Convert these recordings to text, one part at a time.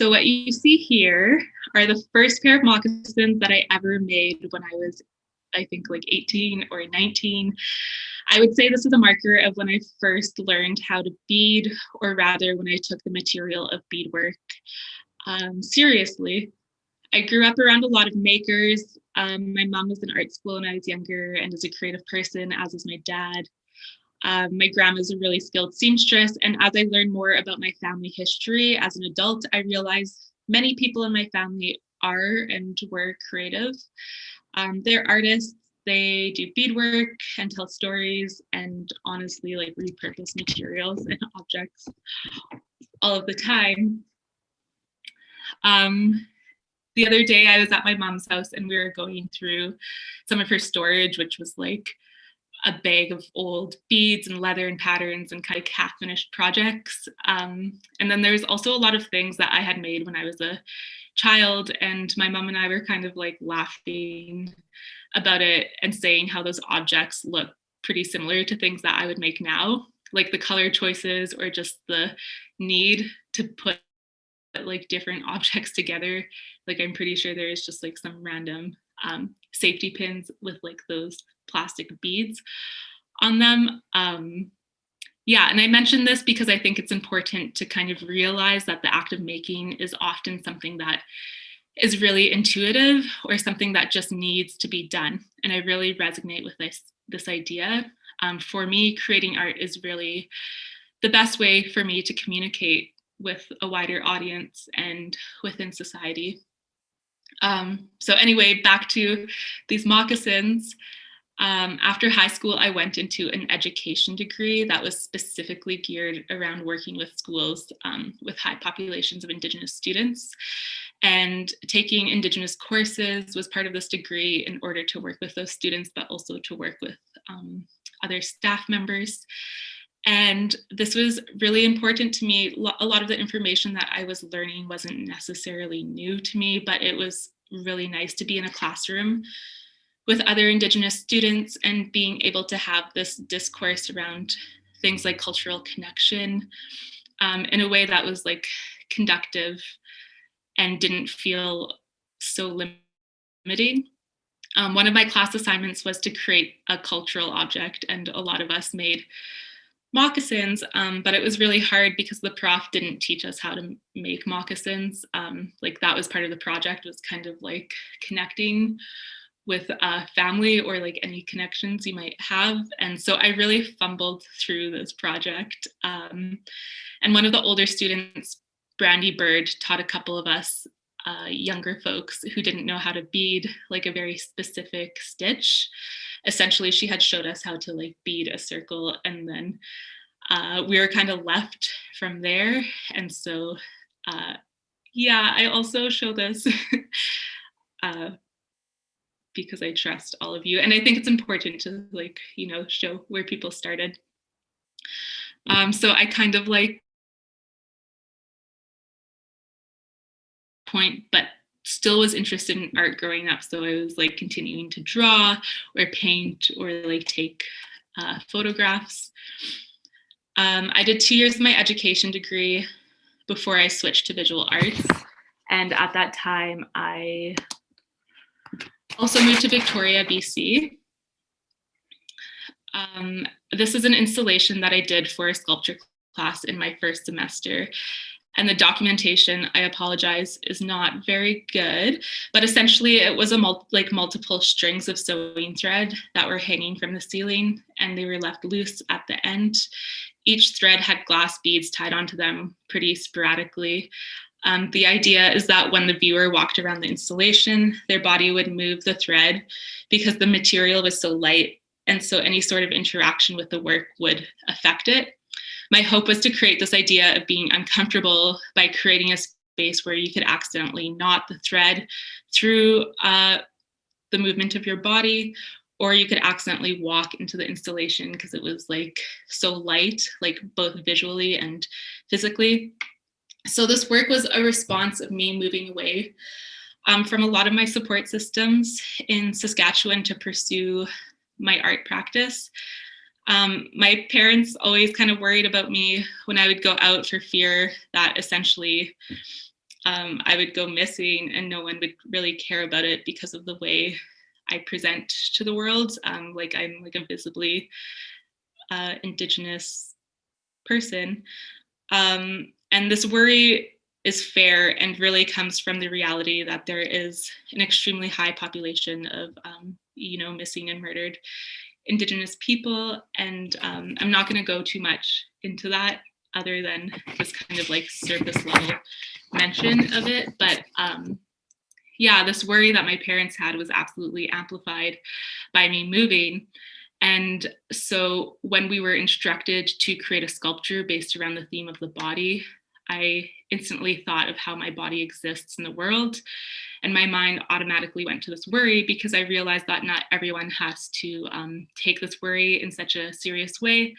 So what you see here are the first pair of moccasins that I ever made when I was, I think, like 18 or 19. I would say this is a marker of when I first learned how to bead, or rather when I took the material of beadwork seriously. I grew up around a lot of makers. My mom was in art school when I was younger and is a creative person, as is my dad. My grandma's a really skilled seamstress, and as I learned more about my family history as an adult, I realized many people in my family are and were creative. They're artists, they do beadwork and tell stories, and honestly, like repurpose materials and objects all of the time. The other day I was at my mom's house and we were going through some of her storage, which was like a bag of old beads and leather and patterns and kind of half finished projects. And then there's also a lot of things that I had made when I was a child, and my mom and I were kind of like laughing about it and saying how those objects look pretty similar to things that I would make now, like the color choices or just the need to put like different objects together. Like I'm pretty sure there is just like some random safety pins with like those plastic beads on them. Yeah, and I mentioned this because I think it's important to kind of realize that the act of making is often something that is really intuitive or something that just needs to be done. And I really resonate with this idea. For me, creating art is really the best way for me to communicate with a wider audience and within society. So anyway, back to these moccasins. After high school, I went into an education degree that was specifically geared around working with schools with high populations of Indigenous students. And taking Indigenous courses was part of this degree in order to work with those students, but also to work with other staff members. And this was really important to me. A lot of the information that I was learning wasn't necessarily new to me, but it was really nice to be in a classroom with other Indigenous students and being able to have this discourse around things like cultural connection in a way that was like conductive and didn't feel so limiting. One of my class assignments was to create a cultural object, and a lot of us made moccasins, but it was really hard because the prof didn't teach us how to make moccasins. Like that was part of the project, was kind of like connecting with family or like any connections you might have. And so I really fumbled through this project. And one of the older students, Brandy Bird, taught a couple of us younger folks who didn't know how to bead like a very specific stitch. Essentially, she had showed us how to like bead a circle, and then we were kind of left from there. And so, yeah, I also show this because I trust all of you. And I think it's important to like, you know, show where people started. So I kind of like point, but still was interested in art growing up. So I was like continuing to draw or paint or like take photographs. I did 2 years of my education degree before I switched to visual arts. And at that time, I also moved to Victoria, BC. This is an installation that I did for a sculpture class in my first semester. And the documentation, I apologize, is not very good, but essentially it was a multiple strings of sewing thread that were hanging from the ceiling, and they were left loose at the end. Each thread had glass beads tied onto them pretty sporadically. The idea is that when the viewer walked around the installation, their body would move the thread because the material was so light, and so any sort of interaction with the work would affect it. My hope was to create this idea of being uncomfortable by creating a space where you could accidentally knot the thread through the movement of your body, or you could accidentally walk into the installation because it was like so light, like both visually and physically. So this work was a response of me moving away from a lot of my support systems in Saskatchewan to pursue my art practice. My parents always kind of worried about me when I would go out for fear that essentially I would go missing and no one would really care about it because of the way I present to the world. Like I'm like a visibly Indigenous person. And this worry is fair and really comes from the reality that there is an extremely high population of, missing and murdered Indigenous people. And I'm not going to go too much into that other than this kind of like surface level mention of it. But yeah, this worry that my parents had was absolutely amplified by me moving. And so when we were instructed to create a sculpture based around the theme of the body, I instantly thought of how my body exists in the world. And my mind automatically went to this worry because I realized that not everyone has to take this worry in such a serious way.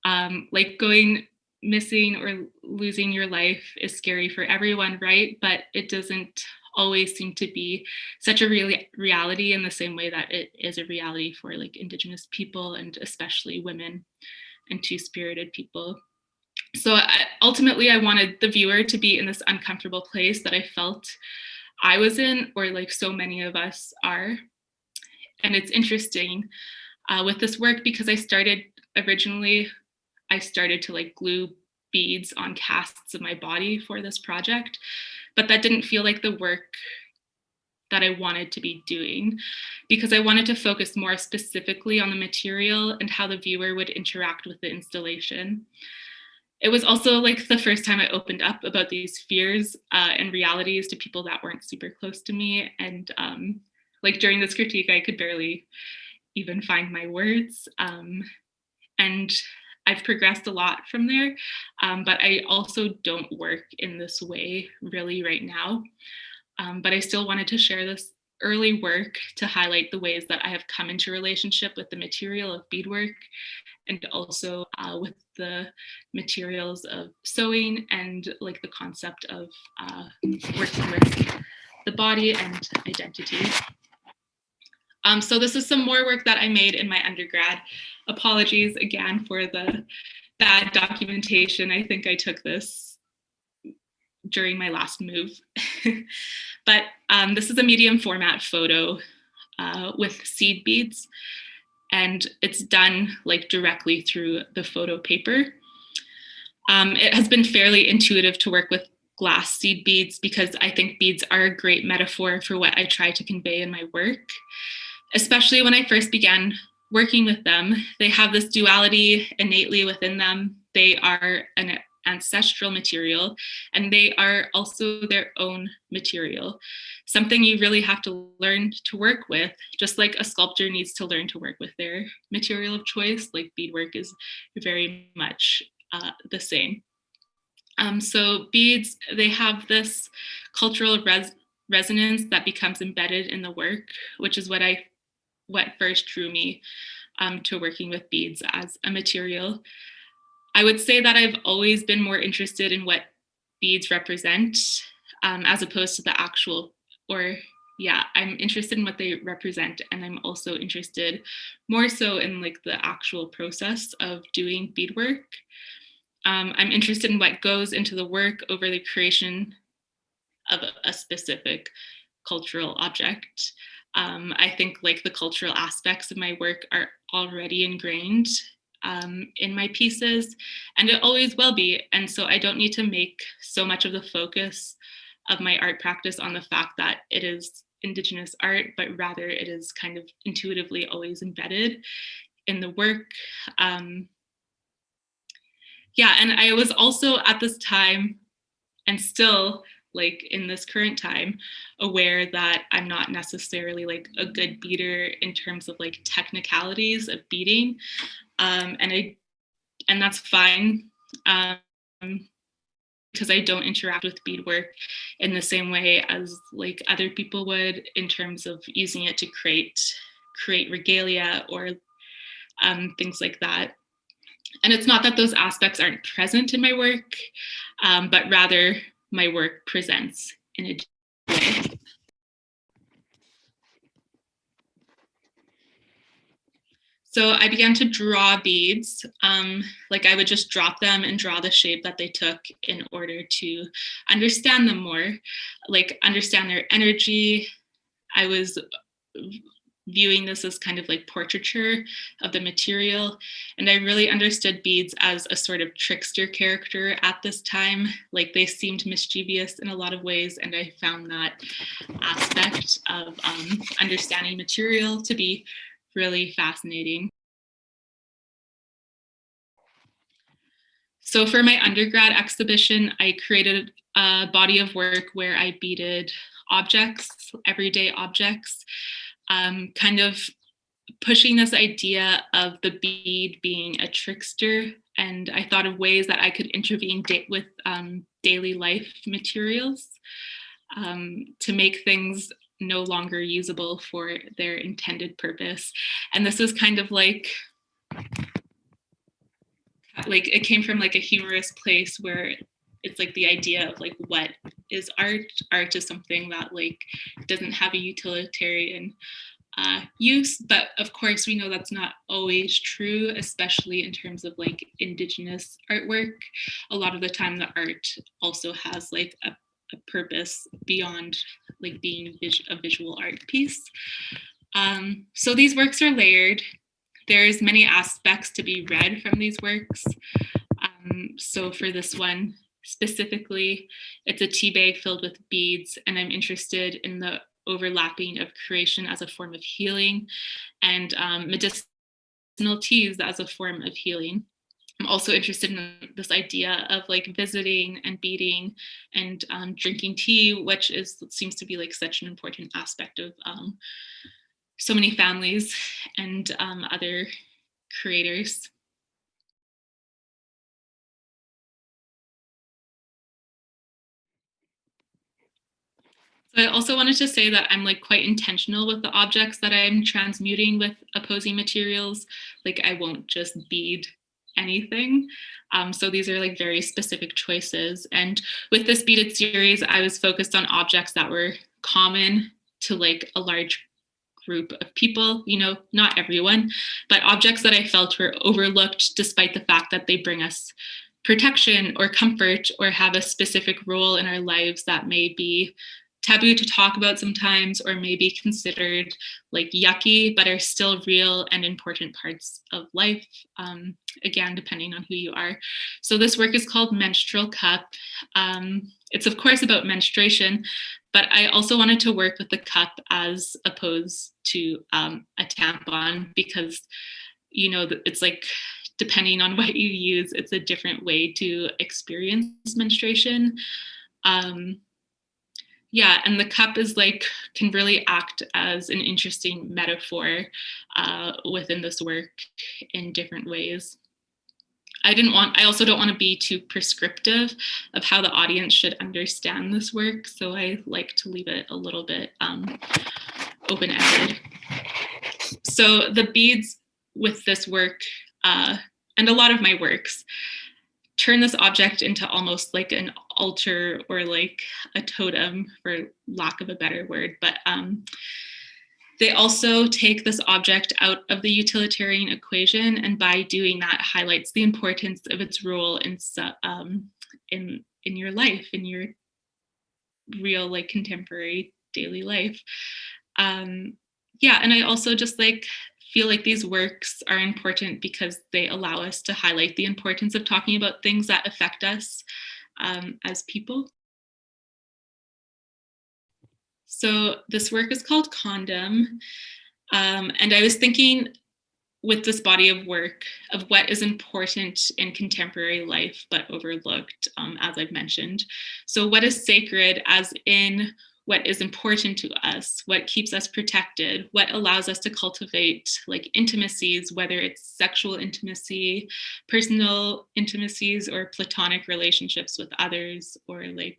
Like going missing or losing your life is scary for everyone, right? But it doesn't always seem to be such a reality in the same way that it is a reality for like Indigenous people and especially women and two-spirited people. So ultimately, I wanted the viewer to be in this uncomfortable place that I felt I was in, or like so many of us are. And it's interesting with this work because I started to like glue beads on casts of my body for this project, but that didn't feel like the work that I wanted to be doing because I wanted to focus more specifically on the material and how the viewer would interact with the installation. It was also like the first time I opened up about these fears and realities to people that weren't super close to me. And like during this critique, I could barely even find my words. And I've progressed a lot from there, but I also don't work in this way really right now. But I still wanted to share this early work to highlight the ways that I have come into relationship with the material of beadwork and also with the materials of sewing and like the concept of working with the body and identity. So this is some more work that I made in my undergrad. Apologies again for the bad documentation. I think I took this during my last move. But this is a medium format photo with seed beads. And it's done like directly through the photo paper. It has been fairly intuitive to work with glass seed beads because I think beads are a great metaphor for what I try to convey in my work. Especially when I first began working with them, they have this duality innately within them. They are an ancestral material, and they are also their own material, something you really have to learn to work with, just like a sculptor needs to learn to work with their material of choice. Like beadwork is very much the same. So beads, they have this cultural resonance that becomes embedded in the work, which is what first drew me to working with beads as a material. I would say that I've always been more interested in what beads represent as opposed to the actual, I'm interested in what they represent. And I'm also interested more so in like the actual process of doing beadwork. I'm interested in what goes into the work over the creation of a specific cultural object. I think like the cultural aspects of my work are already ingrained in my pieces, and it always will be. And so I don't need to make so much of the focus of my art practice on the fact that it is Indigenous art, but rather it is kind of intuitively always embedded in the work. And I was also at this time, and still like in this current time, aware that I'm not necessarily like a good beader in terms of like technicalities of beading. And that's fine because I don't interact with beadwork in the same way as like other people would in terms of using it to create regalia or things like that. And it's not that those aspects aren't present in my work, but rather my work presents in a different way. So I began to draw beads. Like I would just drop them and draw the shape that they took in order to understand them more, like understand their energy. I was viewing this as kind of like portraiture of the material. And I really understood beads as a sort of trickster character at this time. Like they seemed mischievous in a lot of ways. And I found that aspect of understanding material to be really fascinating. So for my undergrad exhibition, I created a body of work where I beaded objects, everyday objects, kind of pushing this idea of the bead being a trickster. And I thought of ways that I could intervene with daily life materials to make things no longer usable for their intended purpose. And this is kind of like it came from like a humorous place where it's like the idea of like what is art. Art is something that like doesn't have a utilitarian use, but of course we know that's not always true, especially in terms of like indigenous artwork. A lot of the time the art also has like a purpose beyond like being a visual art piece. So these works are layered. There's many aspects to be read from these works. So for this one specifically, it's a tea bag filled with beads, and I'm interested in the overlapping of creation as a form of healing and medicinal teas as a form of healing. I'm also interested in this idea of like visiting and beading and drinking tea, which seems to be like such an important aspect of so many families and other creators. So I also wanted to say that I'm like quite intentional with the objects that I'm transmuting with opposing materials. Like I won't just bead anything. So these are like very specific choices. And with this beaded series, I was focused on objects that were common to like a large group of people, you know, not everyone, but objects that I felt were overlooked despite the fact that they bring us protection or comfort or have a specific role in our lives that may be taboo to talk about sometimes, or may be considered like yucky, but are still real and important parts of life, again, depending on who you are. So this work is called Menstrual Cup. It's of course about menstruation, but I also wanted to work with the cup as opposed to a tampon, because, you know, it's like, depending on what you use, it's a different way to experience menstruation. Yeah, and the cup is like, can really act as an interesting metaphor within this work in different ways. I also don't want to be too prescriptive of how the audience should understand this work. So I like to leave it a little bit open-ended. So the beads with this work and a lot of my works turn this object into almost like an altar or like a totem, for lack of a better word. But they also take this object out of the utilitarian equation, and by doing that, highlights the importance of its role in your life, in your real like contemporary daily life. Yeah, and I also just like feel like these works are important because they allow us to highlight the importance of talking about things that affect us as people. So this work is called Condom. And I was thinking with this body of work of what is important in contemporary life but overlooked, as I've mentioned. So what is sacred, as in what is important to us, what keeps us protected, what allows us to cultivate like intimacies, whether it's sexual intimacy, personal intimacies, or platonic relationships with others, or like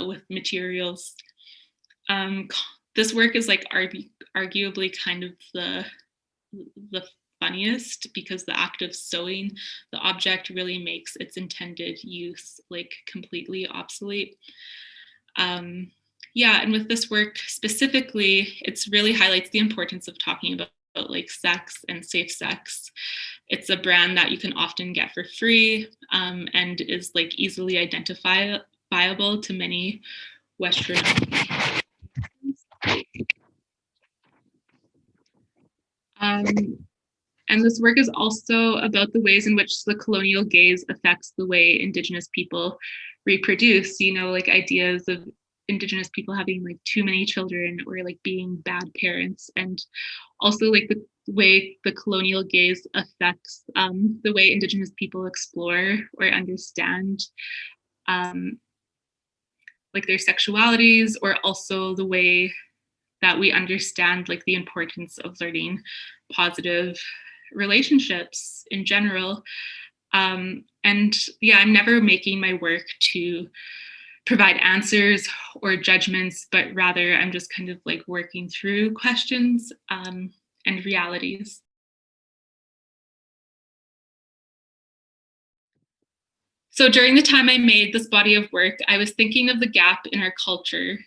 with materials. This work is like arguably kind of the funniest, because the act of sewing the object really makes its intended use like completely obsolete. Yeah, and with this work specifically, it's really highlights the importance of talking about like sex and safe sex. It's a brand that you can often get for free, and is like easily identifiable to many Western. And this work is also about the ways in which the colonial gaze affects the way Indigenous people reproduce, you know, like ideas of Indigenous people having like too many children or like being bad parents, and also like the way the colonial gaze affects the way Indigenous people explore or understand like their sexualities, or also the way that we understand like the importance of learning positive relationships in general. And yeah, I'm never making my work to provide answers or judgments, but rather I'm just kind of like working through questions and realities. So during the time I made this body of work, I was thinking of the gap in our culture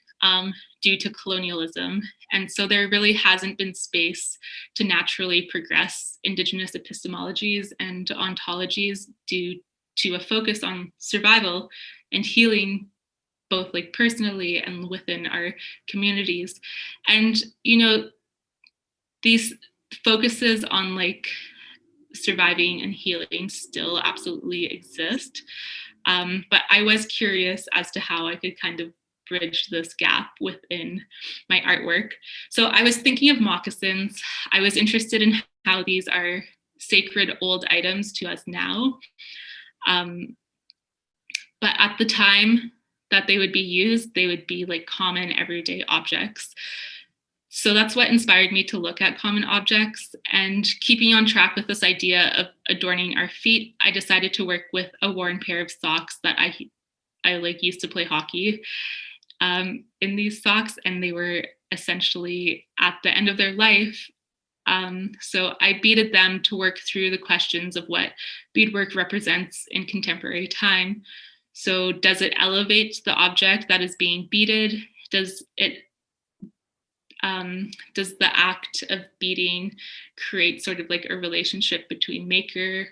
due to colonialism. And so there really hasn't been space to naturally progress Indigenous epistemologies and ontologies due to a focus on survival and healing, both like personally and within our communities. And, you know, these focuses on like surviving and healing still absolutely exist. But I was curious as to how I could kind of bridge this gap within my artwork. So I was thinking of moccasins. I was interested in how these are sacred old items to us now. But at the time that they would be used, they would be like common everyday objects. So that's what inspired me to look at common objects. And keeping on track with this idea of adorning our feet, I decided to work with a worn pair of socks that I like used to play hockey in these socks, and they were essentially at the end of their life. So I beaded them to work through the questions of what beadwork represents in contemporary time. So does it elevate the object that is being beaded? Does the act of beading create sort of like a relationship between maker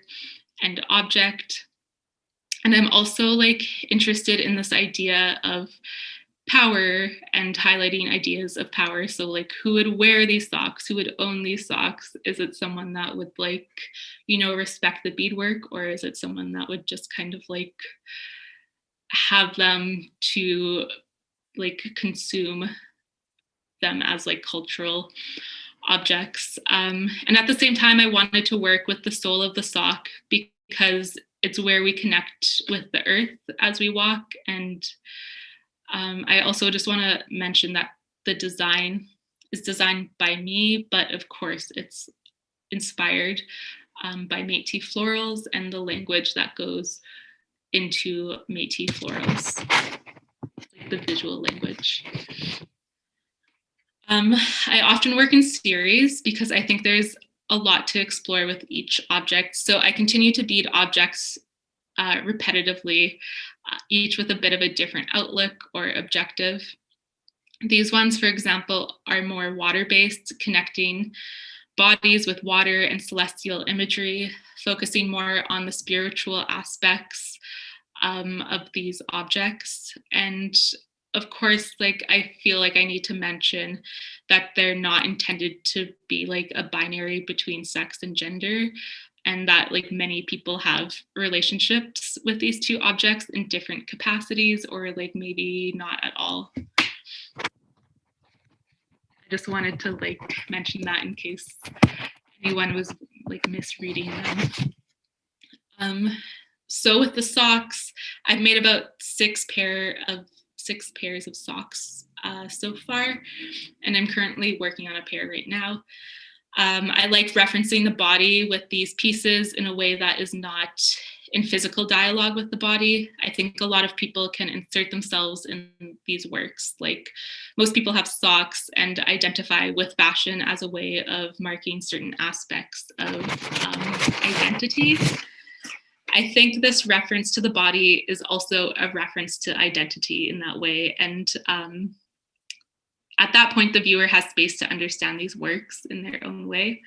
and object? And I'm also like interested in this idea of power and highlighting ideas of power. So like, who would wear these socks? Who would own these socks? Is it someone that would like, you know, respect the beadwork, or is it someone that would just kind of like have them to like consume them as like cultural objects? And at the same time, I wanted to work with the sole of the sock because it's where we connect with the earth as we walk. And I also just want to mention that the design is designed by me, but of course it's inspired by Métis florals and the language that goes into Métis florals, like the visual language. I often work in series because I think there's a lot to explore with each object. So I continue to bead objects repetitively, each with a bit of a different outlook or objective. These ones, for example, are more water-based, connecting bodies with water and celestial imagery, focusing more on the spiritual aspects of these objects. And of course, like I feel like I need to mention that they're not intended to be like a binary between sex and gender, and that like many people have relationships with these two objects in different capacities, or like maybe not at all. I just wanted to like mention that in case anyone was like misreading them. So with the socks, I've made about six pairs of socks so far, and I'm currently working on a pair right now. I like referencing the body with these pieces in a way that is not in physical dialogue with the body. I think a lot of people can insert themselves in these works. Like most people have socks and identify with fashion as a way of marking certain aspects of identity. I think this reference to the body is also a reference to identity in that way. And at that point, the viewer has space to understand these works in their own way.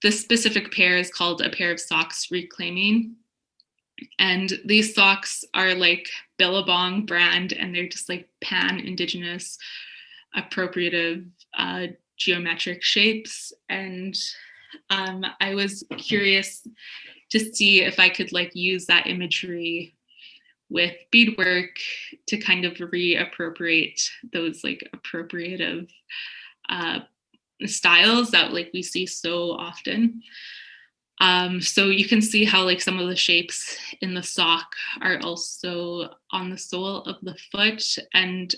This specific pair is called a pair of socks reclaiming. And these socks are like Billabong brand, and they're just like pan-Indigenous, appropriative, geometric shapes. And I was curious to see if I could like use that imagery with beadwork to kind of reappropriate those like appropriative styles that like we see so often. So you can see how like some of the shapes in the sock are also on the sole of the foot. And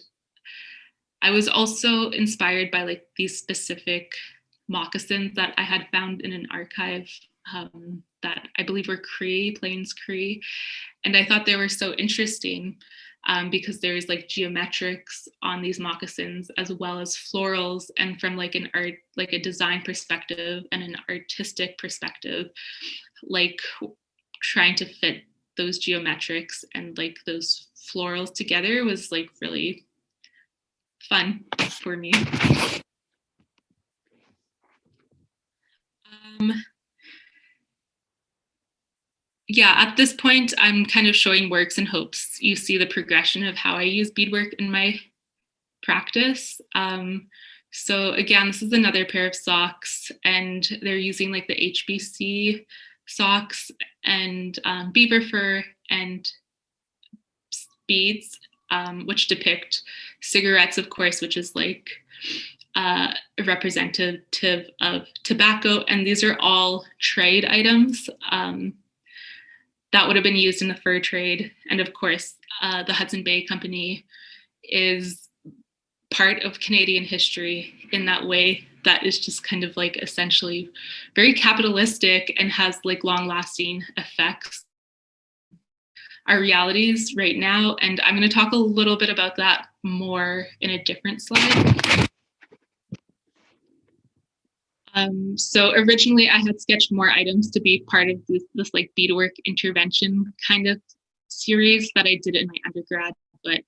I was also inspired by like these specific moccasins that I had found in an archive that I believe were Cree, Plains Cree. And I thought they were so interesting because there's like geometrics on these moccasins as well as florals, and from like an art, like a design perspective and an artistic perspective, like trying to fit those geometrics and like those florals together was like really fun for me. Yeah, at this point, I'm kind of showing works in hopes you see the progression of how I use beadwork in my practice. So again, this is another pair of socks, and they're using like the HBC socks and beaver fur and beads, which depict cigarettes, of course, which is like representative of tobacco. And these are all trade items that would have been used in the fur trade. And of course, the Hudson Bay Company is part of Canadian history in that way that is just kind of like essentially very capitalistic and has like long lasting effects our realities right now. And I'm going to talk a little bit about that more in a different slide. So originally I had sketched more items to be part of this like beadwork intervention kind of series that I did in my undergrad, but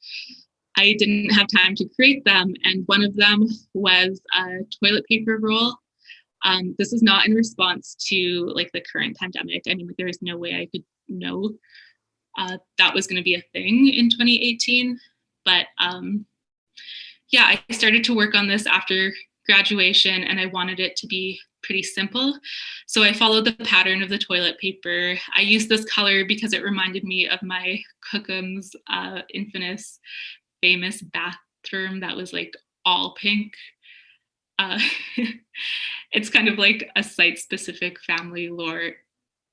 I didn't have time to create them. And one of them was a toilet paper roll. This is not in response to like the current pandemic. I mean, there is no way I could know that was going to be a thing in 2018. But yeah, I started to work on this after graduation, and I wanted it to be pretty simple. So I followed the pattern of the toilet paper. I used this color because it reminded me of my Cookum's infamous, famous bathroom that was like all pink. It's kind of like a site-specific family lore.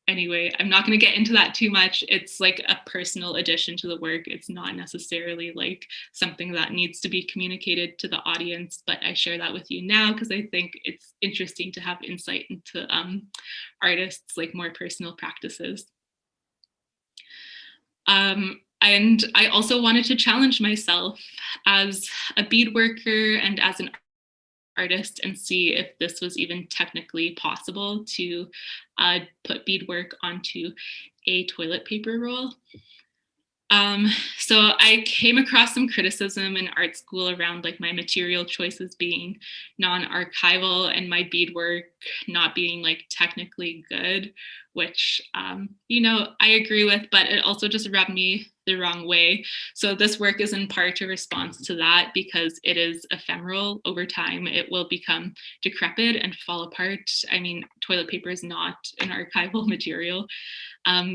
Anyway, I'm not going to get into that too much. It's like a personal addition to the work. It's not necessarily like something that needs to be communicated to the audience, but I share that with you now because I think it's interesting to have insight into artists' like more personal practices. And I also wanted to challenge myself as a beadworker and as an artist and see if this was even technically possible to put beadwork onto a toilet paper roll. So I came across some criticism in art school around like my material choices being non-archival and my beadwork not being like technically good, which, you know, I agree with, but it also just rubbed me the wrong way. So this work is in part a response to that because it is ephemeral. Over time, it will become decrepit and fall apart. I mean, toilet paper is not an archival material.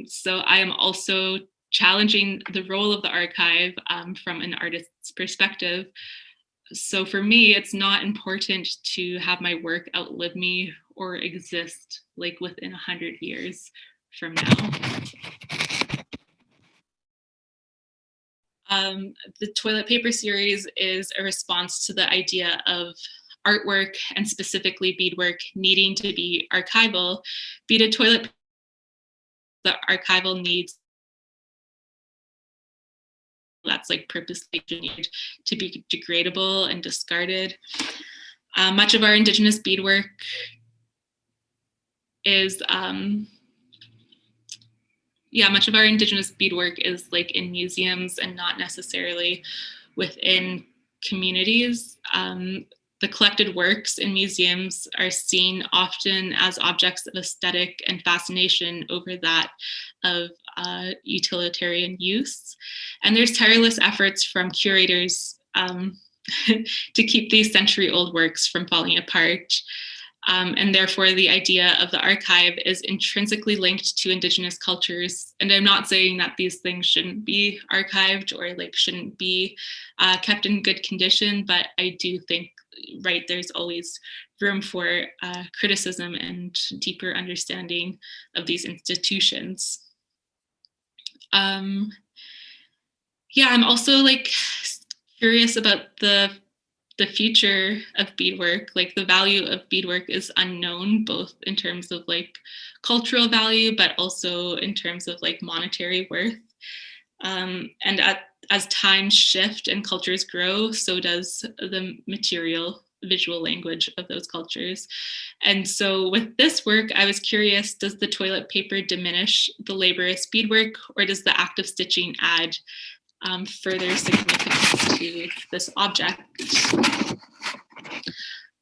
So I am also challenging the role of the archive from an artist's perspective. So for me, it's not important to have my work outlive me or exist like within 100 years from now. The toilet paper series is a response to the idea of artwork and specifically beadwork needing to be archival. Beaded toilet, the archival needs that's like purposely engineered to be degradable and discarded. Much of our Indigenous beadwork is, much of our Indigenous beadwork is like in museums and not necessarily within communities. The collected works in museums are seen often as objects of aesthetic and fascination over that of utilitarian use. And there's tireless efforts from curators to keep these century-old works from falling apart. And therefore, the idea of the archive is intrinsically linked to Indigenous cultures. And I'm not saying that these things shouldn't be archived or like shouldn't be kept in good condition, but I do think, right, there's always room for criticism and deeper understanding of these institutions. Yeah, I'm also like curious about the future of beadwork. Like the value of beadwork is unknown, both in terms of like cultural value, but also in terms of like monetary worth. And as times shift and cultures grow, so does the material visual language of those cultures. And so with this work, I was curious, does the toilet paper diminish the laborious beadwork, or does the act of stitching add further significance to this object?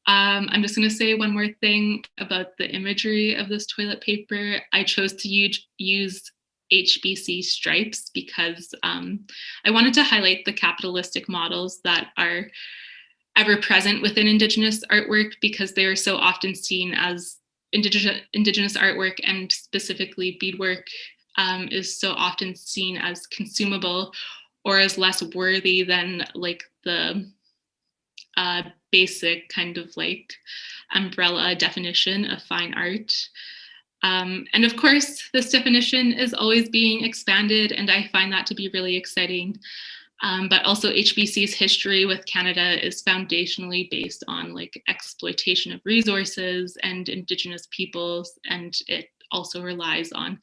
I'm just going to say one more thing about the imagery of this toilet paper. I chose to use HBC stripes because I wanted to highlight the capitalistic models that are ever present within Indigenous artwork, because they are so often seen as Indigenous artwork, and specifically beadwork is so often seen as consumable or as less worthy than like the basic kind of like umbrella definition of fine art. And of course, this definition is always being expanded, and I find that to be really exciting. But also HBC's history with Canada is foundationally based on like exploitation of resources and Indigenous peoples, and it also relies on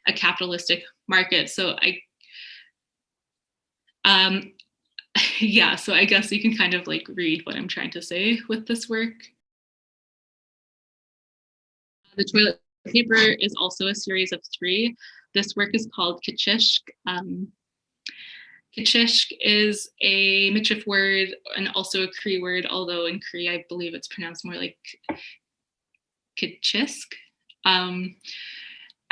a capitalistic market. So yeah, so I guess you can kind of like read what I'm trying to say with this work. The toilet paper is also a series of 3. This work is called Kaczysk. Kaczysk is a Michif word and also a Cree word, although in Cree I believe it's pronounced more like Kaczysk.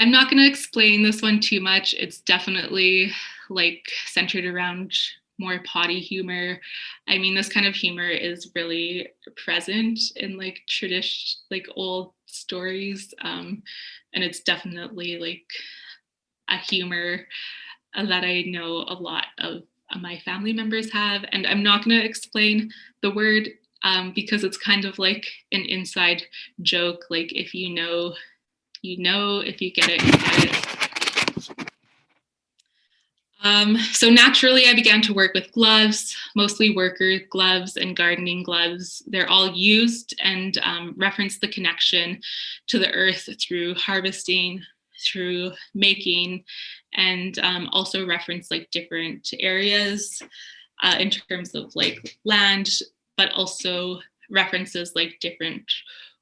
I'm not going to explain this one too much. It's definitely like centered around more potty humor. I mean, this kind of humor is really present in like tradition, like old stories, and it's definitely like a humor that I know a lot of my family members have. And I'm not going to explain the word because it's kind of like an inside joke. Like if you know, you know, if you get it, you get it. So naturally, I began to work with gloves, mostly worker gloves and gardening gloves. They're all used and reference the connection to the earth through harvesting, through making, and also reference like different areas in terms of like land, but also references like different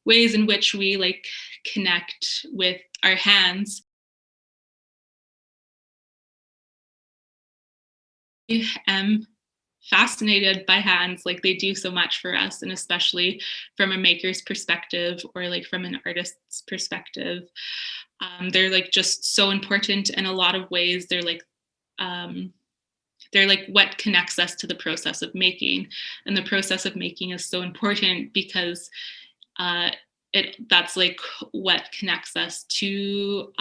ways in which we like connect with our hands. I am fascinated by hands. Like they do so much for us, and especially from a maker's perspective or like from an artist's perspective. They're like just so important in a lot of ways. They're like what connects us to the process of making, and the process of making is so important because that's like what connects us to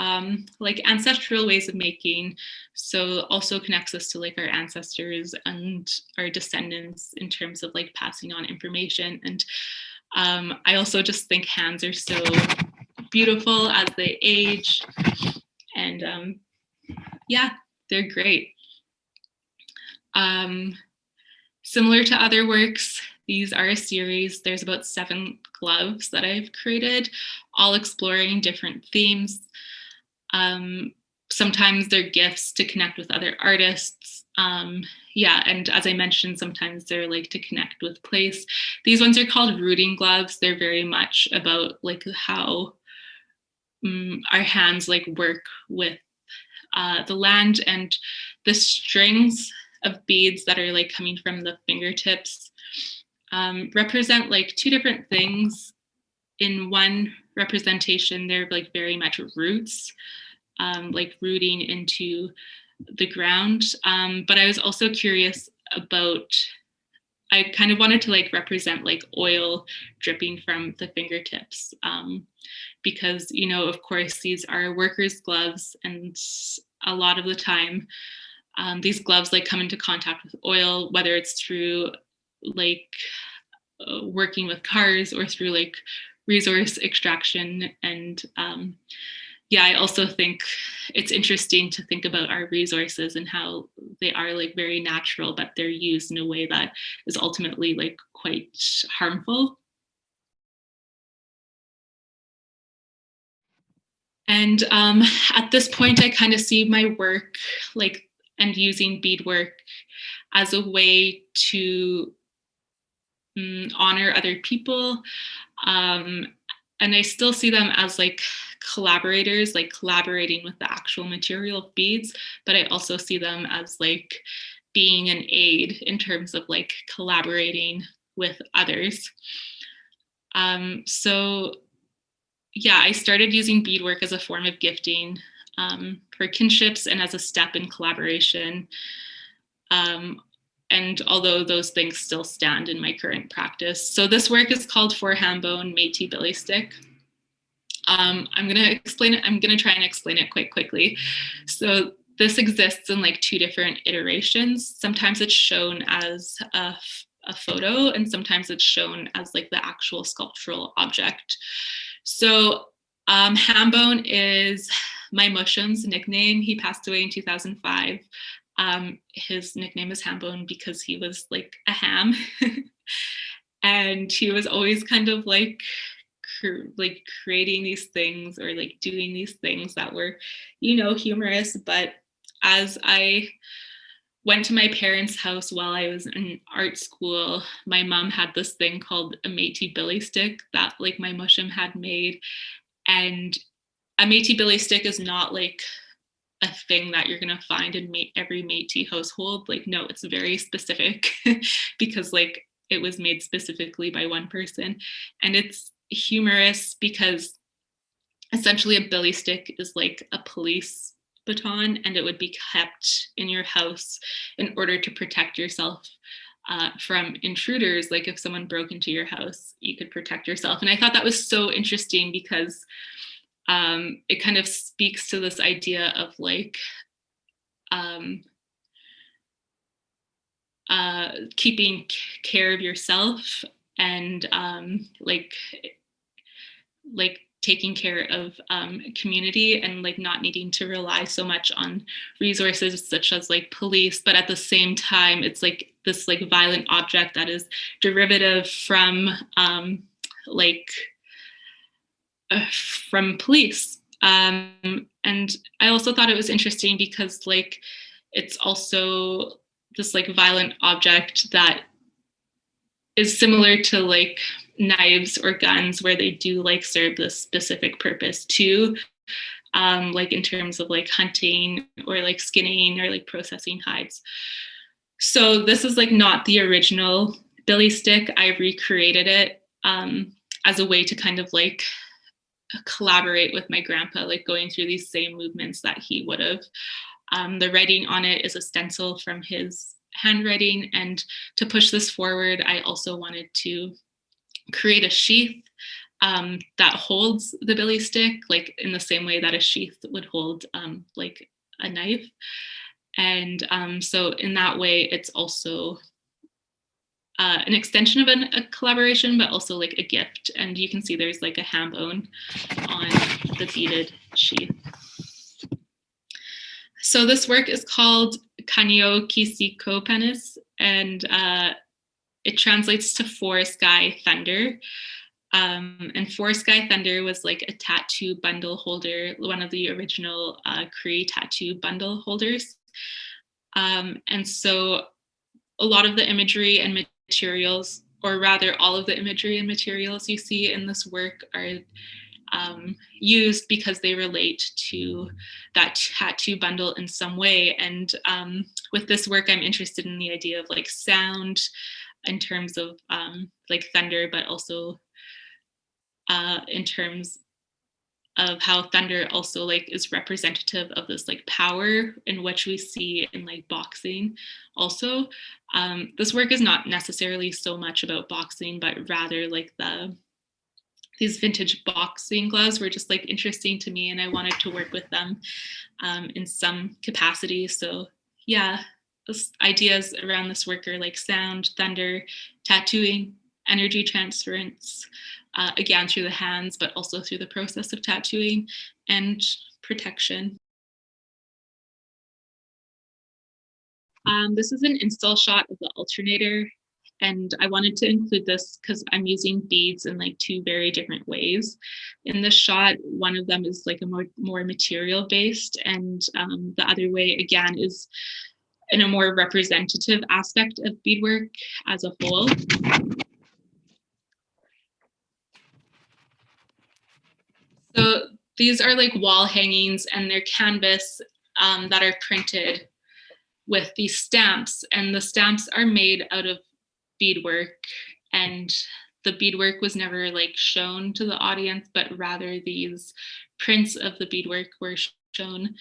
like ancestral ways of making. So also connects us to like our ancestors and our descendants in terms of like passing on information. And I also just think hands are so beautiful as they age, and yeah, they're great. Similar to other works, these are a series. There's about 7 gloves that I've created, all exploring different themes. Sometimes they're gifts to connect with other artists. Yeah, and as I mentioned, sometimes they're like to connect with place. These ones are called rooting gloves. They're very much about like how our hands like work with the land, and the strings of beads that are like coming from the fingertips represent like two different things. In one representation, they're like very much roots, like rooting into the ground. But I was also curious about, I kind of wanted to like represent like oil dripping from the fingertips, because, you know, of course, these are workers' gloves, and a lot of the time, these gloves like come into contact with oil, whether it's through like working with cars or through like resource extraction. And yeah, I also think it's interesting to think about our resources and how they are like very natural, but they're used in a way that is ultimately like quite harmful. And at this point, I kind of see my work like and using beadwork as a way to honor other people. And I still see them as like collaborators, like collaborating with the actual material of beads, but I also see them as like being an aid in terms of like collaborating with others. So yeah, I started using beadwork as a form of gifting for kinships and as a step in collaboration. And although those things still stand in my current practice. So this work is called Forehand Métis Billy Stick. I'm gonna try and explain it quite quickly. So this exists in like two different iterations. Sometimes it's shown as a photo, and sometimes it's shown as like the actual sculptural object. So Hambone is my Mushum's nickname. He passed away in 2005. His nickname is Hambone because he was like a ham. And he was always kind of like creating these things or like doing these things that were, you know, humorous. But as I went to my parents' house while I was in art school, my mom had this thing called a Métis Billy Stick that like my Mushum had made. And a Métis Billy Stick is not like a thing that you're gonna find in every Métis household. Like, no, it's very specific because like it was made specifically by one person. And it's humorous because essentially a billy stick is like a police baton, and it would be kept in your house in order to protect yourself from intruders. Like if someone broke into your house, you could protect yourself. And I thought that was so interesting because it kind of speaks to this idea of like keeping care of yourself and like taking care of community and like not needing to rely so much on resources such as like police, but at the same time it's like this like violent object that is derivative from police. And I also thought it was interesting because like it's also this like violent object that is similar to like knives or guns, where they do like serve this specific purpose too, like in terms of like hunting or like skinning or like processing hides. So this is like not the original billy stick. I recreated it as a way to kind of like collaborate with my grandpa, like going through these same movements that he would have. The writing on it is a stencil from his handwriting. And to push this forward, I also wanted to create a sheath that holds the billy stick, like in the same way that a sheath would hold like a knife. And so in that way, it's also an extension of a collaboration, but also like a gift. And you can see there's like a ham bone on the beaded sheath. So this work is called Kanyo Kisiko Penis, and it translates to Four Sky Thunder. And Four Sky Thunder was like a tattoo bundle holder, one of the original Cree tattoo bundle holders. And so a lot of the imagery and materials, or rather all of the imagery and materials you see in this work are used because they relate to that tattoo bundle in some way. And with this work, I'm interested in the idea of like sound in terms of like thunder, but also in terms of how thunder also like is representative of this like power in which we see in like boxing also. This work is not necessarily so much about boxing, but rather like these vintage boxing gloves were just like interesting to me, and I wanted to work with them in some capacity. So yeah, those ideas around this work are like sound, thunder, tattooing, energy transference, again through the hands, but also through the process of tattooing, and protection. This is an install shot of the Alternator, and I wanted to include this because I'm using beads in like two very different ways. In this shot, one of them is like a more material based, and the other way again is in a more representative aspect of beadwork as a whole. So these are like wall hangings, and they're canvas that are printed with these stamps, and the stamps are made out of beadwork, and the beadwork was never like shown to the audience, but rather these prints of the beadwork were shown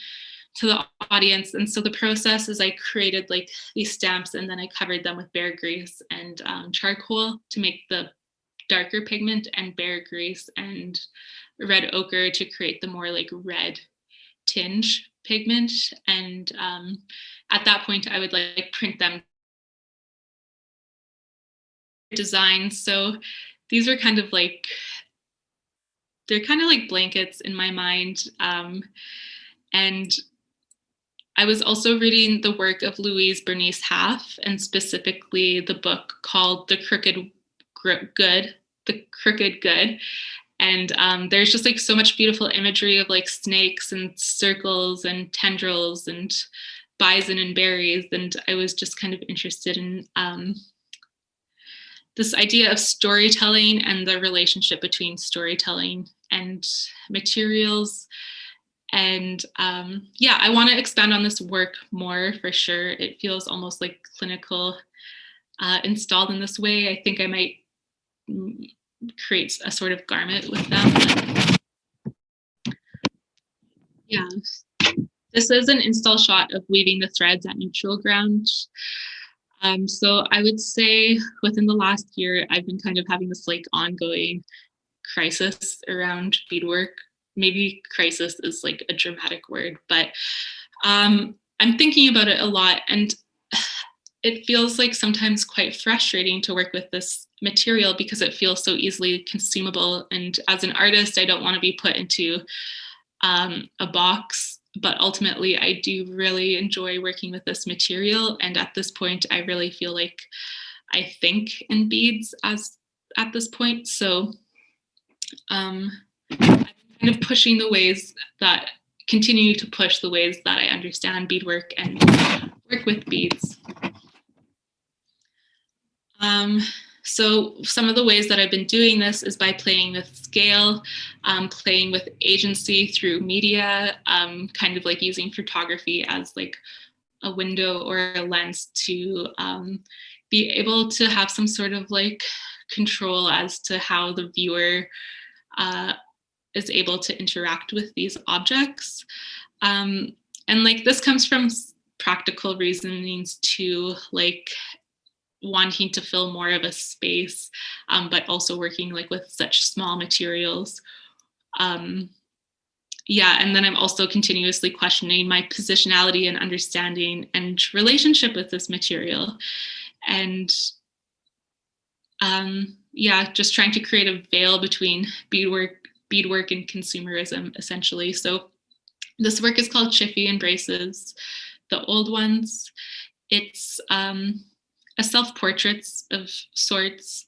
to the audience. And so the process is I created like these stamps, and then I covered them with bear grease and charcoal to make the darker pigment, and bear grease and red ochre to create the more like red tinge pigment. And at that point I would like print them designs. So these are kind of like, they're kind of like blankets in my mind. And I was also reading the work of Louise Bernice Half, and specifically the book called The Crooked Good. And there's just like so much beautiful imagery of like snakes and circles and tendrils and bison and berries. And I was just kind of interested in this idea of storytelling and the relationship between storytelling and materials. And yeah, I want to expand on this work more for sure. It feels almost like clinical installed in this way. I think I might create a sort of garment with them. Yeah, this is an install shot of weaving the threads at neutral ground. So I would say within the last year, I've been kind of having this like ongoing crisis around beadwork. Maybe crisis is like a dramatic word, but I'm thinking about it a lot, and it feels like sometimes quite frustrating to work with this material because it feels so easily consumable. And as an artist, I don't want to be put into a box, but ultimately I do really enjoy working with this material. And at this point, I really feel like I think in beads as at this point. So I'm kind of pushing the ways that continue to push the ways that I understand beadwork and work with beads. So some of the ways that I've been doing this is by playing with scale, playing with agency through media, kind of like using photography as like a window or a lens to be able to have some sort of like control as to how the viewer is able to interact with these objects. And like this comes from practical reasonings to like wanting to fill more of a space, but also working like with such small materials. Yeah, and then I'm also continuously questioning my positionality and understanding and relationship with this material. And yeah, just trying to create a veil between beadwork and consumerism, essentially. So this work is called Shiffy and Braces, the old ones. It's a self-portraits of sorts,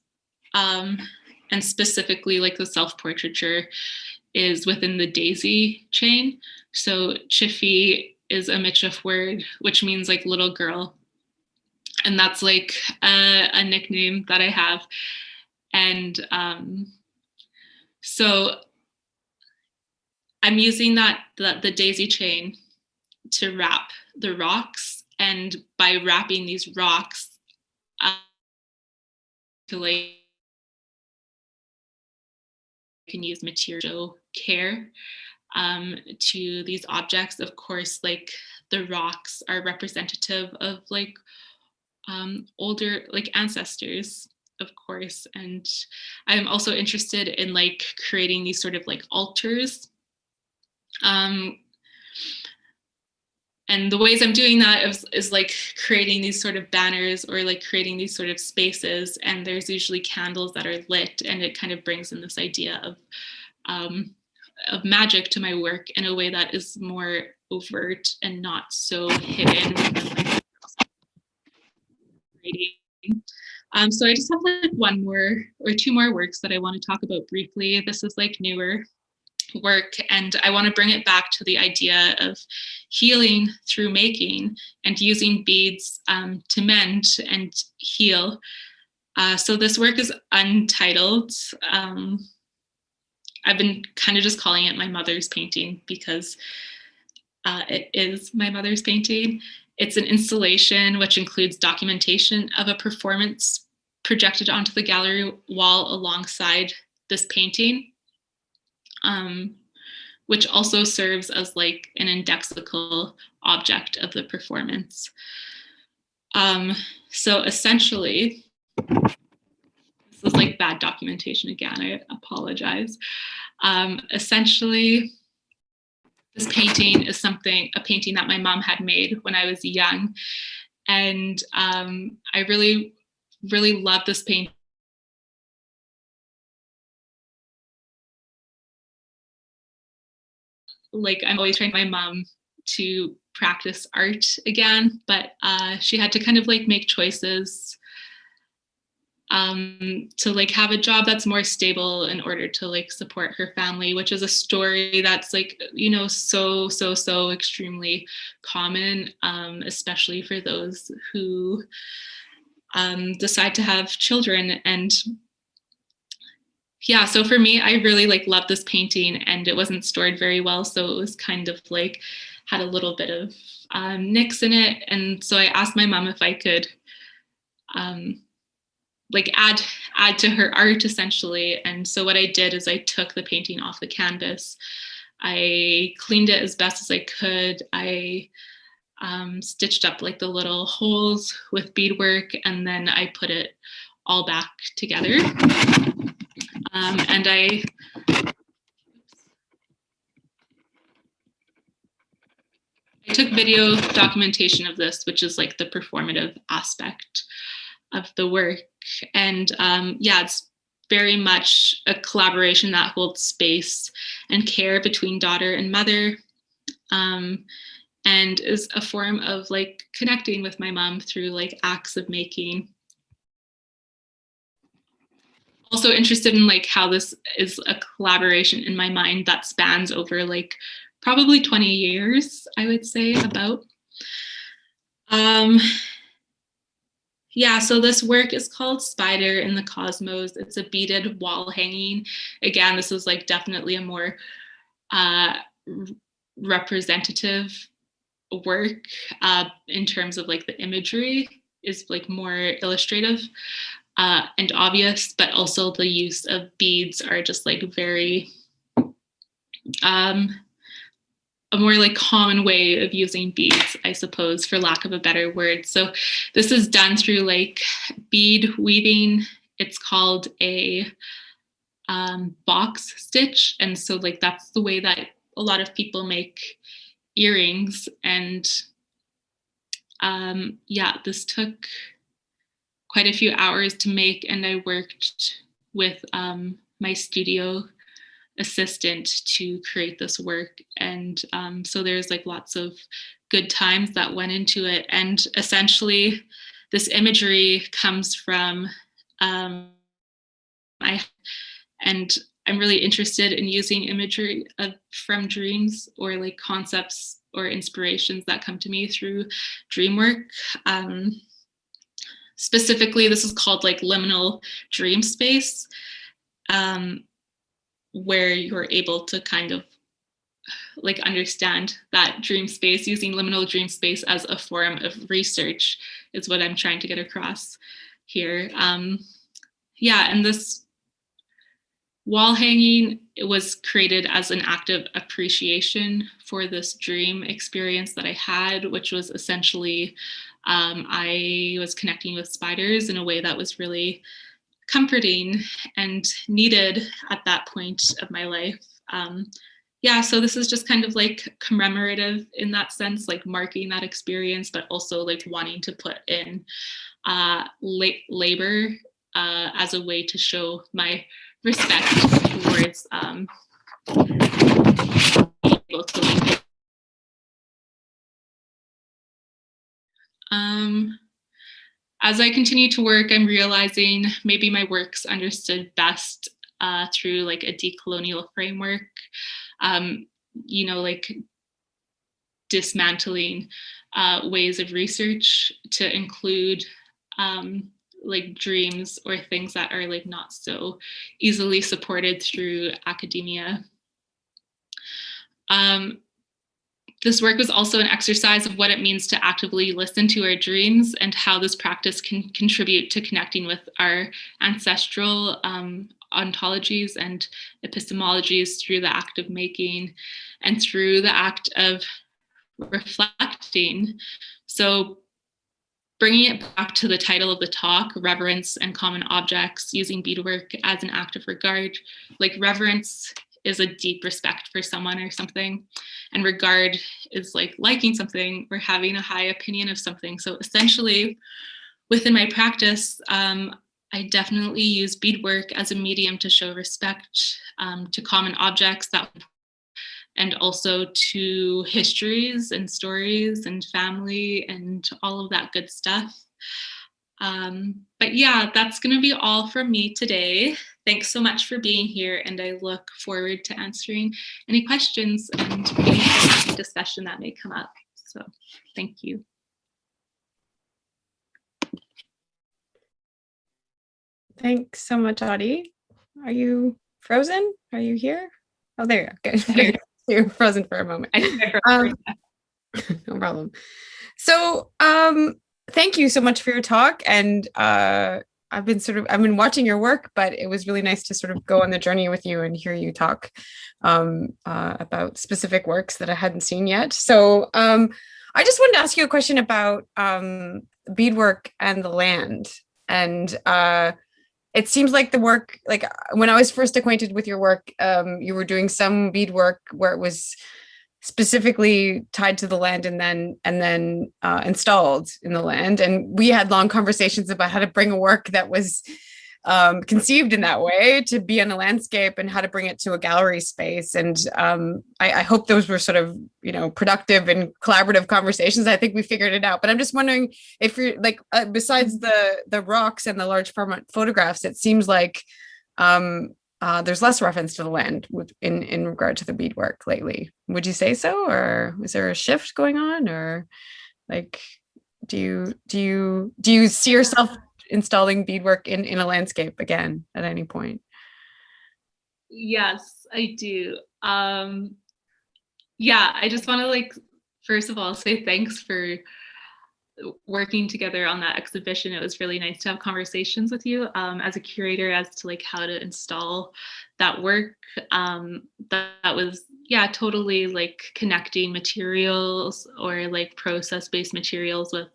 and specifically like the self-portraiture is within the daisy chain. So Shiffy is a Michif word, which means like little girl. And that's like a nickname that I have. And so I'm using the daisy chain to wrap the rocks. And by wrapping these rocks, to like can use material care to these objects. Of course, like the rocks are representative of like older like ancestors, of course. And I'm also interested in like creating these sort of like altars. And the ways I'm doing that is like creating these sort of banners or like creating these sort of spaces. And there's usually candles that are lit, and it kind of brings in this idea of magic to my work in a way that is more overt and not so hidden within like creating. So I just have like one more or two more works that I want to talk about briefly. This is like newer work, and I want to bring it back to the idea of healing through making and using beads to mend and heal. So this work is untitled. I've been kind of just calling it my mother's painting because it is my mother's painting. It's an installation which includes documentation of a performance projected onto the gallery wall alongside this painting, which also serves as like an indexical object of the performance. So essentially, this is like bad documentation again, I apologize. Essentially, this painting is a painting that my mom had made when I was young. And I really, really love this painting. Like I'm always trying my mom to practice art again, but she had to kind of like make choices to like have a job that's more stable in order to like support her family, which is a story that's like, you know, so extremely common, especially for those who decide to have children. And yeah, so for me, I really like love this painting, and it wasn't stored very well, so it was kind of like had a little bit of nicks in it. And so I asked my mom if I could like add to her art essentially. And so what I did is I took the painting off the canvas. I cleaned it as best as I could. I stitched up like the little holes with beadwork, and then I put it all back together. And I took video documentation of this, which is like the performative aspect of the work. And yeah, it's very much a collaboration that holds space and care between daughter and mother, and is a form of like connecting with my mom through like acts of making. Also interested in like how this is a collaboration in my mind that spans over like probably 20 years, I would say, about. Yeah, so this work is called Spider in the Cosmos. It's a beaded wall hanging. Again, this is like definitely a more representative work in terms of like the imagery is like more illustrative and obvious, but also the use of beads are just like very a more like common way of using beads, I suppose, for lack of a better word. So this is done through like bead weaving. It's called a box stitch. And so like that's the way that a lot of people make earrings. And yeah, this took quite a few hours to make, and I worked with my studio assistant to create this work. And so there's like lots of good times that went into it. And essentially this imagery comes from and I'm really interested in using imagery from dreams or like concepts or inspirations that come to me through dream work. Specifically, this is called like liminal dream space, where you're able to kind of like understand that dream space. Using liminal dream space as a form of research is what I'm trying to get across here. yeah, and this wall hanging, it was created as an act of appreciation for this dream experience that I had, which was essentially I was connecting with spiders in a way that was really comforting and needed at that point of my life. Yeah, so this is just kind of like commemorative in that sense, like marking that experience, but also like wanting to put in labor as a way to show my respect towards being able to like, as I continue to work, I'm realizing maybe my work's understood best through like a decolonial framework, you know, like dismantling ways of research to include like dreams or things that are like not so easily supported through academia. This work was also an exercise of what it means to actively listen to our dreams and how this practice can contribute to connecting with our ancestral ontologies and epistemologies through the act of making and through the act of reflecting. So bringing it back to the title of the talk, Reverence and Common Objects, using beadwork as an act of regard, like reverence is a deep respect for someone or something, and regard is like liking something or having a high opinion of something. So essentially, within my practice, I definitely use beadwork as a medium to show respect to common objects that, and also to histories and stories and family and all of that good stuff. But yeah, that's going to be all from me today. Thanks so much for being here, and I look forward to answering any questions and any discussion that may come up. So thank you. Thanks so much, Audie. Are you frozen? Are you here? Oh, there you go. Good. You're frozen for a moment. No problem. So thank you so much for your talk. And I've been watching your work, but it was really nice to sort of go on the journey with you and hear you talk about specific works that I hadn't seen yet. So I just wanted to ask you a question about beadwork and the land. And it seems like the work, like when I was first acquainted with your work, you were doing some beadwork where it was specifically tied to the land and then installed in the land. And we had long conversations about how to bring a work that was conceived in that way to be on a landscape and how to bring it to a gallery space. And I hope those were sort of, productive and collaborative conversations. I think we figured it out, but I'm just wondering if you're like, besides the rocks and the large format photographs, it seems like there's less reference to the land in regard to the beadwork lately. Would you say so, or is there a shift going on, or like, do you see yourself installing beadwork in a landscape again at any point? Yes, I do. Yeah, I just want to first of all say thanks for working together on that exhibition. It was really nice to have conversations with you as a curator as to how to install that work. That was, yeah, totally connecting materials or process-based materials with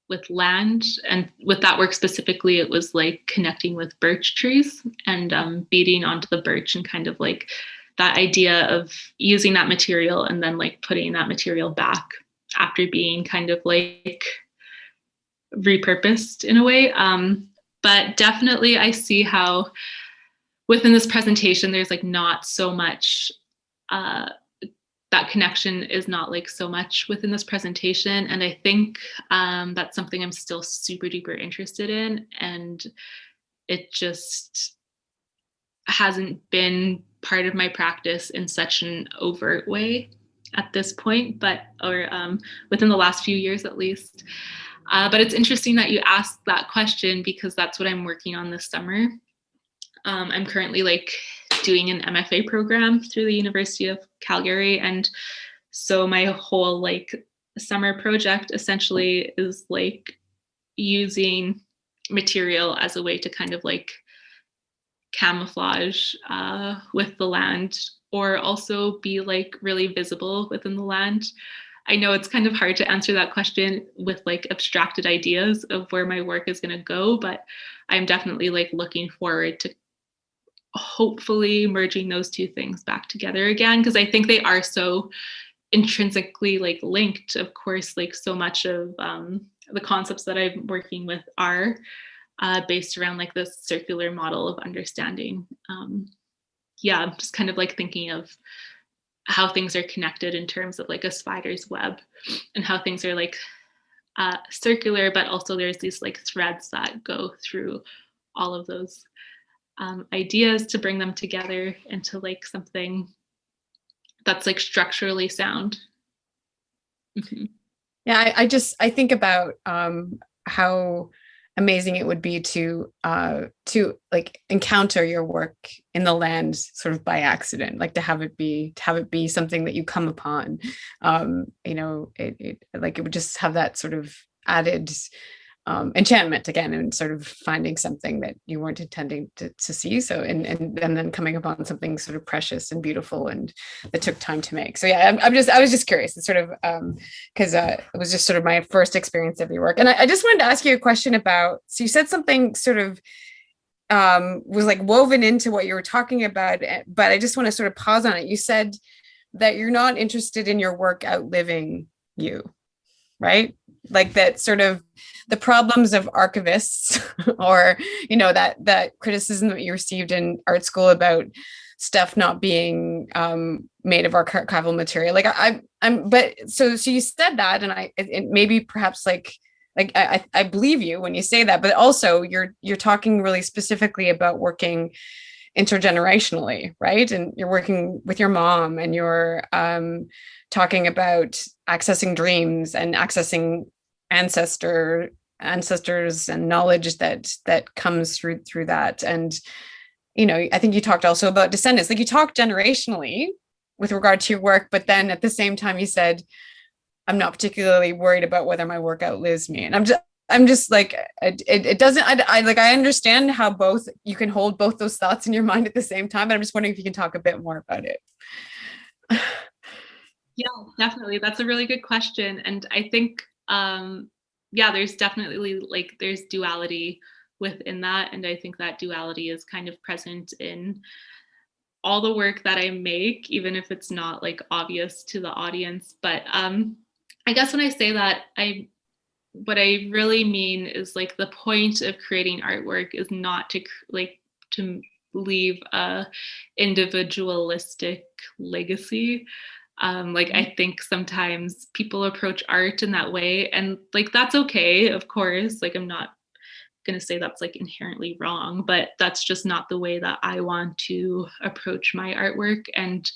with land. And with that work specifically, it was connecting with birch trees and beading onto the birch, and kind of that idea of using that material and then putting that material back after being kind of repurposed in a way. But definitely I see how within this presentation, there's not so much, that connection is not so much within this presentation. And I think that's something I'm still super duper interested in. And it just hasn't been part of my practice in such an overt way at this point, or within the last few years at least. But it's interesting that you asked that question, because that's what I'm working on this summer. I'm currently doing an MFA program through the University of Calgary. And so my whole summer project essentially is using material as a way to kind of like camouflage with the land, or also be like really visible within the land. I know it's kind of hard to answer that question with like abstracted ideas of where my work is going to go, but I'm definitely like looking forward to hopefully merging those two things back together again, because I think they are so intrinsically like linked. Of course, like so much of the concepts that I'm working with are based around like this circular model of understanding. Yeah, just kind of like thinking of how things are connected in terms of like a spider's web, and how things are like circular, but also there's these like threads that go through all of those ideas to bring them together into like something that's like structurally sound. Mm-hmm. Yeah, I think about how amazing it would be to like encounter your work in the land sort of by accident, like to have it be something that you come upon. You know, it like it would just have that sort of added enchantment again, and sort of finding something that you weren't intending to see. So and then coming upon something sort of precious and beautiful and that took time to make. So yeah, I was just curious. It's sort of because it was just sort of my first experience of your work. And I just wanted to ask you a question about, so you said something sort of was like woven into what you were talking about, but I just want to sort of pause on it. You said that you're not interested in your work outliving you, right? Like that sort of the problems of archivists or, you know, that criticism that you received in art school about stuff not being made of archival material. Like but so you said that, and it maybe perhaps like I believe you when you say that, but also you're talking really specifically about working intergenerationally, right? And you're working with your mom, and you're talking about accessing dreams and accessing ancestors and knowledge that comes through that. And you know, I think you talked also about descendants, like you talk generationally with regard to your work, but then at the same time you said, I'm not particularly worried about whether my work outlives me. And I'm just like, it doesn't, I understand how both, you can hold both those thoughts in your mind at the same time, but I'm just wondering if you can talk a bit more about it. Yeah, definitely. That's a really good question. And I think, yeah, there's definitely like, there's duality within that. And I think that duality is kind of present in all the work that I make, even if it's not like obvious to the audience. But I guess when I say that, what I really mean is like the point of creating artwork is not to leave a individualistic legacy. Like I think sometimes people approach art in that way, and like that's okay, of course. Like I'm not gonna say that's like inherently wrong, but that's just not the way that I want to approach my artwork. And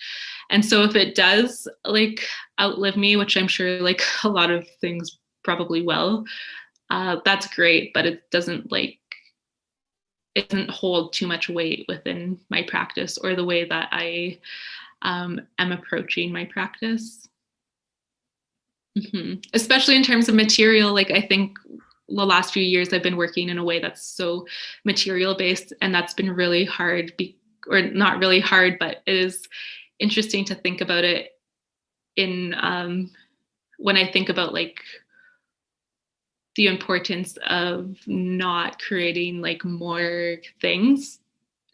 so if it does like outlive me, which I'm sure like a lot of things probably will, that's great, but it doesn't hold too much weight within my practice or the way that I am approaching my practice. Mm-hmm. Especially in terms of material, like I think the last few years I've been working in a way that's so material based, and that's been really hard, or not really hard, but it is interesting to think about it in when I think about like the importance of not creating like more things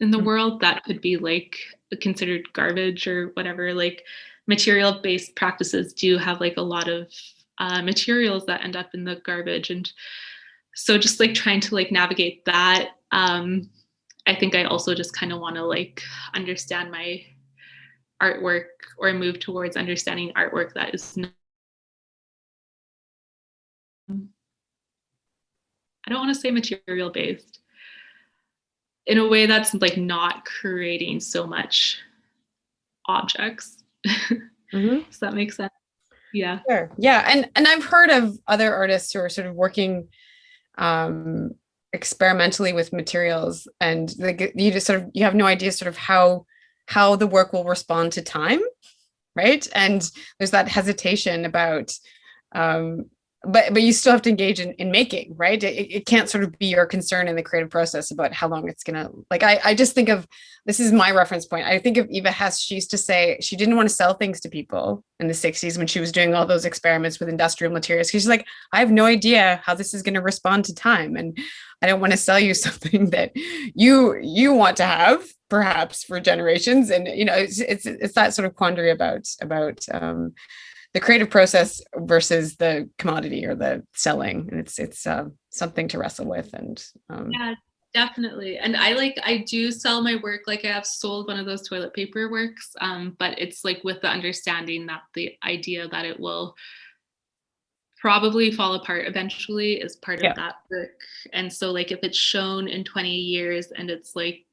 in the world that could be like considered garbage or whatever. Like material based practices do have like a lot of materials that end up in the garbage. And so just like trying to like navigate that, I think I also just kind of want to like understand my artwork, or move towards understanding artwork that is not, I don't want to say material based, in a way that's like not creating so much objects. Mm-hmm. Does that make sense? Yeah. Sure. Yeah. And I've heard of other artists who are sort of working experimentally with materials, and like you just sort of, you have no idea sort of how the work will respond to time, right? And there's that hesitation about but you still have to engage in making, right? It can't sort of be your concern in the creative process about how long it's gonna, like, I just think of, this is my reference point. I think of Eva Hess. She used to say she didn't want to sell things to people in the 60s when she was doing all those experiments with industrial materials. Because she's like, I have no idea how this is going to respond to time. And I don't want to sell you something that you want to have perhaps for generations. And, you know, it's that sort of quandary about the creative process versus the commodity or the selling. And it's something to wrestle with. And yeah, definitely. And I do sell my work. Like I have sold one of those toilet paper works, but it's like with the understanding that the idea that it will probably fall apart eventually is part of that work. And so like if it's shown in 20 years and it's like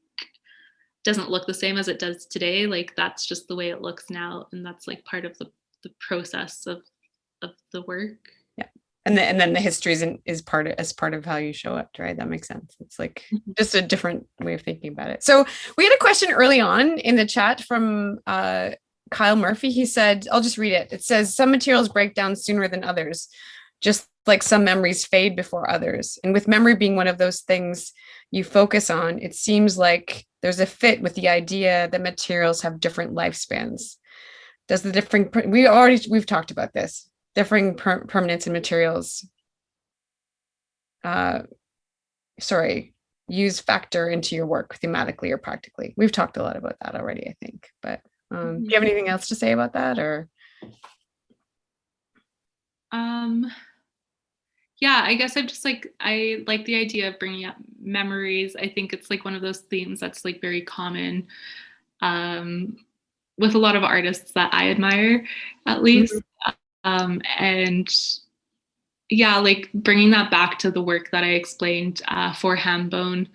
doesn't look the same as it does today, like that's just the way it looks now. And that's like part of the process of the work. Yeah. And then the history is part of how you show it, right? That makes sense. It's like just a different way of thinking about it. So we had a question early on in the chat from Kyle Murphy. He said, I'll just read it. It says, some materials break down sooner than others, just like some memories fade before others. And with memory being one of those things you focus on, it seems like there's a fit with the idea that materials have different lifespans. Does the differing, we've talked about this, differing permanence in materials, use factor into your work thematically or practically. We've talked a lot about that already, I think, but do you have anything else to say about that, or? Yeah, I guess I like the idea of bringing up memories. I think it's like one of those themes that's like very common with a lot of artists that I admire, at least. And yeah, like bringing that back to the work that I explained, Forehand bone,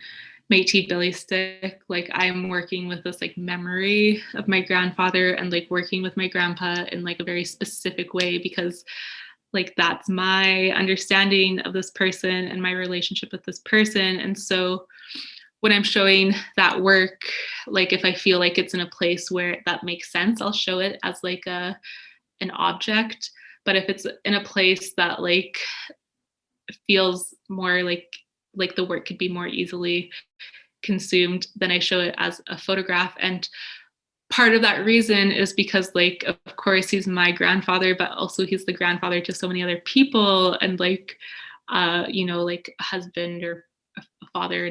Métis billy stick, like I'm working with this like memory of my grandfather and like working with my grandpa in like a very specific way, because like that's my understanding of this person and my relationship with this person. And so when I'm showing that work, like if I feel like it's in a place where that makes sense, I'll show it as like an object. But if it's in a place that like feels more like the work could be more easily consumed, then I show it as a photograph. And part of that reason is because like, of course, he's my grandfather, but also he's the grandfather to so many other people, and like, you know, like a husband or a father.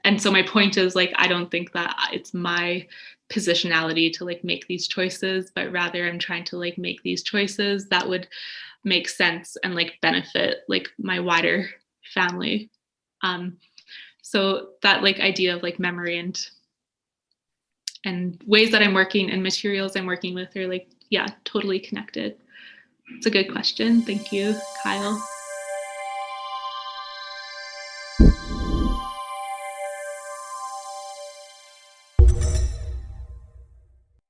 And so my point is like, I don't think that it's my positionality to like make these choices, but rather I'm trying to like make these choices that would make sense and like benefit like my wider family. So that like idea of like memory and ways that I'm working and materials I'm working with are like, yeah, totally connected. It's a good question. Thank you, Kyle.